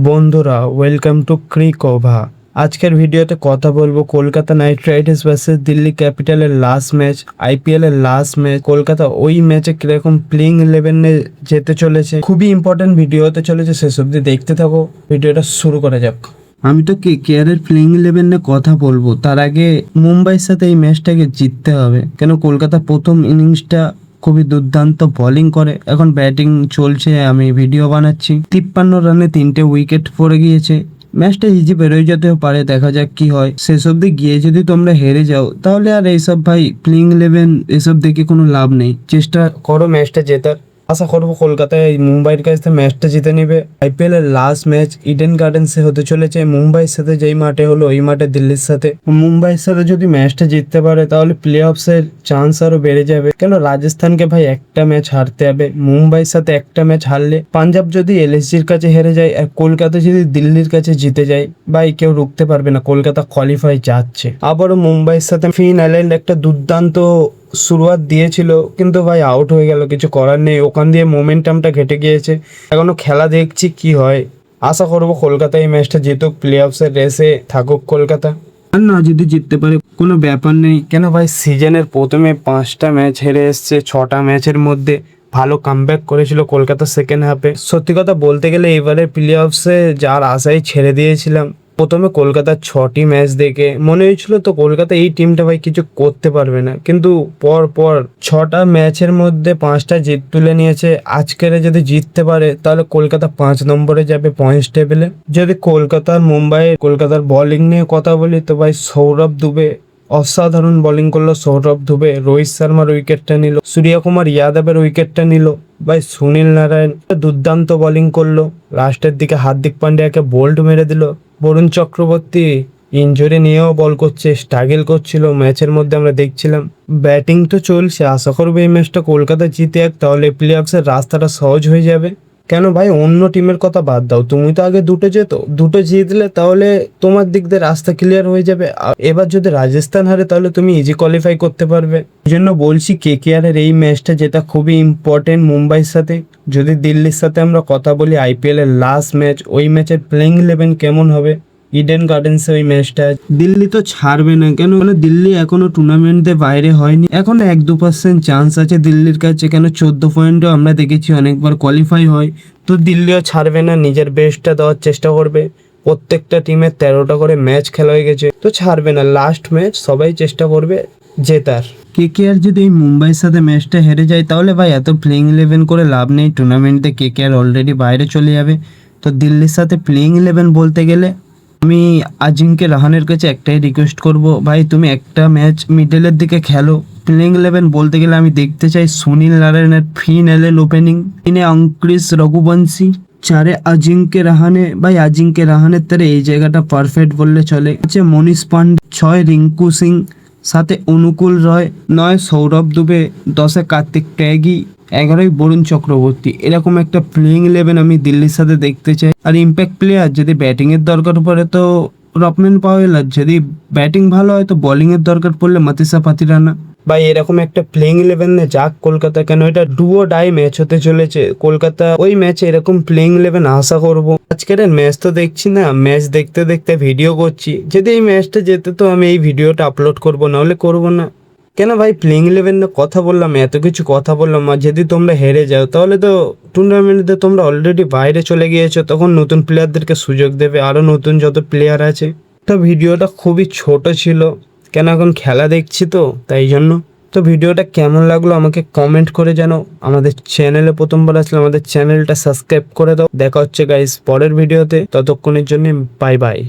বন্ধুরা welcome to ক্রিকোভা। আজকের ভিডিওতে কথা বলবো Kolkata knight riders versus Delhi ক্যাপিটালের লাস্ট ম্যাচ, আইপিএল এর লাস্ট ম্যাচ। কলকাতা ওই ম্যাচে কিরকম প্লেইং 11-এ যেতে চলেছে, খুবই ইম্পর্টেন্ট ভিডিও হতে চলেছে, শেষ অবধি দেখতে থাকো। ভিডিওটা শুরু করা যাক। আমি তো কেকেআর এর প্লেইং 11 নিয়ে কথা বলবো, তার আগে মুম্বাইয়ের সাথে এই ম্যাচটাকে জিততে হবে। কেন কলকাতা প্রথম ইনিংসটা খুবই দুর্দান্ত বোলিং করে, এখন ব্যাটিং চলছে, আমি ভিডিও বানাচ্ছি। 53 রানে 3টে উইকেট পড়ে গিয়েছে। ম্যাচটা ইজি বেরোয় যেতেও পারে, দেখা যাক কি হয়। শেষ অব্দি গিয়ে যদি তোমরা হেরে যাও তাহলে আর এইসব ভাই প্লেইং 11 এসব দেখে কোনো লাভ নেই। চেষ্টা করো ম্যাচটা জেতার। আশা করবো কলকাতায় মুম্বাইয়ের কাছ থেকে ম্যাচটা জিতে নেবে। আইপিএল এর লাস্ট ম্যাচ ইডেন গার্ডেন্সে হতে চলেছে, মুম্বাইয়ের সাথে যেই মাঠে হলো ওই মাঠে দিল্লির সাথে। মুম্বাইয়ের সাথে যদি ম্যাচটা জিততে পারে তাহলে প্লে অফসের চান্স আরো বেড়ে যাবে। কেন রাজস্থানকে ভাই একটা ম্যাচ হারতে হবে, মুম্বাইয়ের সাথে একটা ম্যাচ হারলে, পাঞ্জাব যদি এলএসজির কাছে হেরে যায় আর কলকাতা যদি দিল্লির কাছে জিতে যায়, ভাই কেউ রুখতে পারবে না, কলকাতা কোয়ালিফাই যাচ্ছে। আবারও মুম্বাইয়ের সাথে ফিন আইল্যান্ড একটা দুর্দান্ত শুরুয়াত দিয়েছিল, কিন্তু ভাই আউট হয়ে গেল, কিছু করার নেই। ওখান দিয়ে মোমেন্টামটা ঘেটে গিয়েছে। এখনো খেলা দেখছি কি হয়। আশা করবো কলকাতা এই ম্যাচটা জিতুক, প্লে অফসের রেসে থাকুক কলকাতা। আর না যদি জিততে পারে কোনো ব্যাপার নেই। কেন ভাই সিজনের প্রথমে 5টা ম্যাচ হেরে এসছে, 6টা ম্যাচের মধ্যে ভালো কামব্যাক করেছিল কলকাতা সেকেন্ড হাফে। সত্যি কথা বলতে গেলে এবারে প্লে অফসে যার আশায় ছেড়ে দিয়েছিলাম। প্রথমে কলকাতার 6টি ম্যাচ দেখে মনে হয়েছিল তো কলকাতা এই টিমটা ভাই কিছু করতে পারবে না, কিন্তু পর পর 6টা ম্যাচের মধ্যে 5টা জিত তুলে নিয়েছে। আজকের যদি জিততে পারে তাহলে কলকাতা 5 নম্বরে যাবে পয়েন্টস টেবিলে। যদি কলকাতার বোলিং নিয়ে কথা বলি তো ভাই সৌরভ দুবে অসাধারণ বোলিং করলো। সৌরভ দুবে রোহিত শর্মার উইকেটটা নিল, সূর্যকুমার যাদবের উইকেটটা নিল। ভাই সুনীল নারায়ণ দুর্দান্ত বোলিং করলো, লাস্টের দিকে হার্দিক পান্ডিয়াকে বোল্ড মেরে দিল। বরুণ চক্রবর্তী ইনজুরি নিয়েও বল করছে, স্ট্রাগল করছিল ম্যাচের মধ্যে, আমরা দেখছিলাম। ব্যাটিং তো চলছে, আশা করবো এই ম্যাচটা কলকাতা জিতে তাহলে প্লে অফসের রাস্তাটা সহজ হয়ে যাবে। কেন ভাই অন্য টিমের কথা বাদ দাও, তুমি তো আগে দুটো জিতলে তাহলে তোমার দিক দিয়ে রাস্তা ক্লিয়ার হয়ে যাবে। এবার যদি রাজস্থান হারে তাহলে তুমি ইজি কোয়ালিফাই করতে পারবে। এই জন্য বলছি কেকেআর এর এই ম্যাচটা যেটা খুবই ইম্পর্টেন্ট মুম্বাইয়ের সাথে। যদি দিল্লির সাথে আমরা কথা বলি আইপিএল এর লাস্ট ম্যাচ, ওই ম্যাচের প্লেইং 11 কেমন হবে ইডেন গার্ডেন্সে ওই ম্যাচটা। দিল্লি তো ছাড়বে না, কেন দিল্লি এখনো টুর্নামেন্টে বাইরে হয়নি, এখনো 1-2% চান্স আছে দিল্লির কাছে। কেন 14 পয়েন্টও আমরা দেখেছি অনেকবার কোয়ালিফাই হয়, তো দিল্লিও ছাড়বে না, নিজের বেস্টটা দেওয়ার চেষ্টা করবে। প্রত্যেকটা টিমের 13টা করে ম্যাচ খেলা হয়ে গেছে, তো ছাড়বে না। লাস্ট ম্যাচ সবাই চেষ্টা করবে জেতার। কেকেআর যদি এই মুম্বাইয়ের সাথে ম্যাচটা হেরে যায় তাহলে ভাই এত প্লেইং 11 করে লাভ নেই, টুর্নামেন্টে কেকেআর অলরেডি বাইরে চলে যাবে। তো দিল্লির সাথে প্লেইং 11 বলতে গেলে আমি আজিঙ্কে রাহানের কাছে একটাই রিকোয়েস্ট করব, ভাই তুমি একটা ম্যাচ মিডলের দিকে খেলো। প্লেইং 11 বলতে গেলে আমি দেখতে চাই সুনীল নারায়ণের ফিন এলেন ওপেনিং, 3 অঙ্কুরিশ রঘুবংশী, 4 আজিঙ্কে রাহানে। ভাই আজিঙ্কে রাহানের তারে এই জায়গাটা পারফেক্ট বললে চলে। 5 মনীষ পান্ডে, 6 রিঙ্কু সিং, 7 অনুকূল রয়, 9 সৌরভ দুবে, 10 কার্তিক ত্যাগী, 11 বরুণ চক্রবর্তী। এরকম একটা প্লেইং 11 আমি দিল্লির সাথে দেখতে চাই। আর ইম্প্যাক্ট প্লেয়ার যদি ব্যাটিং এর দরকার পড়ে তো রকমেন পাওয়েল, আর যদি ব্যাটিং ভালো হয় তো বোলিং এর দরকার পড়লে মাতিসা পাতিরানা। ভাই এরকম একটা প্লেইং 11 যাক কলকাতা, কেন এটা ডুও ডাই ম্যাচ হতে চলেছে। কলকাতা ওই ম্যাচে এরকম প্লেইং 11 আশা করবো। আজকের ম্যাচ তো দেখছি না, ম্যাচ দেখতে দেখতে ভিডিও করছি। যদি এই ম্যাচটা যেতে তো আমি এই ভিডিওটা আপলোড করবো, নাহলে করবো না। কেন ভাই প্লেইং 11 কথা বললাম, এত কিছু কথা বললাম, আর যদি তোমরা হেরে যাও তাহলে তো টুর্নামেন্টে তোমরা অলরেডি বাইরে চলে গিয়েছো, তখন নতুন প্লেয়ারদেরকে সুযোগ দেবে, আরও নতুন যত প্লেয়ার আছে। তো ভিডিওটা খুবই ছোট ছিল, কেন এখন খেলা দেখছি তো তাই জন্য। তো ভিডিওটা কেমন লাগলো আমাকে কমেন্ট করে জানাও। আমাদের চ্যানেলে প্রথমবার আসলে আমাদের চ্যানেলটা সাবস্ক্রাইব করে দাও। দেখা হচ্ছে গাইস পরের ভিডিওতে, ততক্ষণের জন্য বাই বাই।